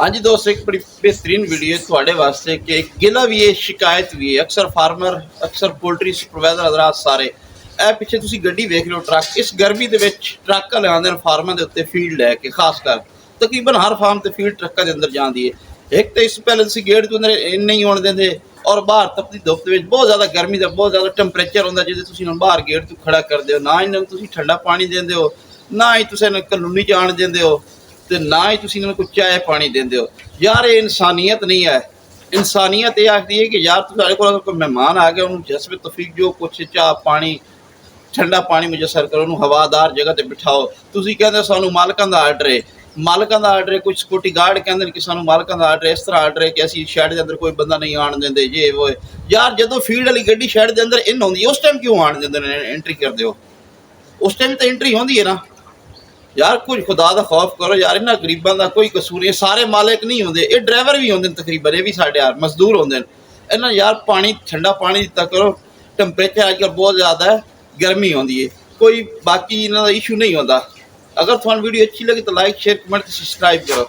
हाँ जी दोस्त, एक बड़ी बेहतरीन वीडियो है थोड़े वास्ते कि गिला भी है, शिकायत भी है। अक्सर फार्मर, अक्सर पोल्ट्री सुपरवाइजर हजरात सारे पिछे तुसी गड्डी वेख रहे हो, ट्रक इस गर्मी दे विच ट्रक लिआंदे ने फार्मां दे उत्ते फील्ड लैके, खास कर तकरीबन हर फार्म ते फील्ड ट्रक्कां दे अंदर जांदी है। एक तो इस पहले तुसी गेट दे अंदर नहीं होण दिंदे और बाहर तपदी धुप्प दे विच बहुत ज़्यादा गर्मी दा बहुत ज़्यादा टैंपरेचर हुंदा जिहदे तुसी इन्हां बाहर गेट तो खड़ा करदे हो। ना इन्हां नूं तुसी ठंडा पानी दिंदे हो, ना ही तुसी इन्हां कलूनी च आण दिंदे हो, तो ना ही तुसी इन्हां नूं कोई चाय पानी देंदे हो। यार ये इंसानियत नहीं है। इंसानियत ये आखती है कि यार तुहाडे कोल कोई मेहमान आ गया, उन्होंने जज्बे तौफीक जो कुछ चाह पानी ठंडा पानी मुयसर करो, उन्होंने हवादार जगह ते बिठाओ। तुसी कहंदे सानू मालकां दा आर्डर है, मालकां दा आर्डर है। कुछ सिक्योरिटी गार्ड कहंदे कि सानू मालकां दा आर्डर है, इस तरह आर्डर है कि असीं शैड दे अंदर कोई बंदा नहीं आण दिंदे, ये वो। यार जदों फील्ड वाली गड्डी शैड दे अंदर इन होंदी है उस टाइम क्यों आण दिंदे ने, एंट्री करदे हो? उस टाइम तो एंट्री होंदी है ना। यार कुछ खुदा दा खौफ करो यार, इन्हां गरीबां दा कोई कसूर नहीं। सारे मालिक नहीं होंदे, ये ड्राइवर भी होंदे तकरीबन, ये भी साडे यार मजदूर होंदे ने। इन्हां यार पानी ठंडा पानी दित्ता करो। टैंपरेचर अजकल बहुत ज़्यादा है, गर्मी होंदी है, कोई बाकी इन्हां दा इशू नहीं होंदा। अगर तुहानूं वीडियो अच्छी लगी तो लाइक शेयर कमेंट सब्सक्राइब करो।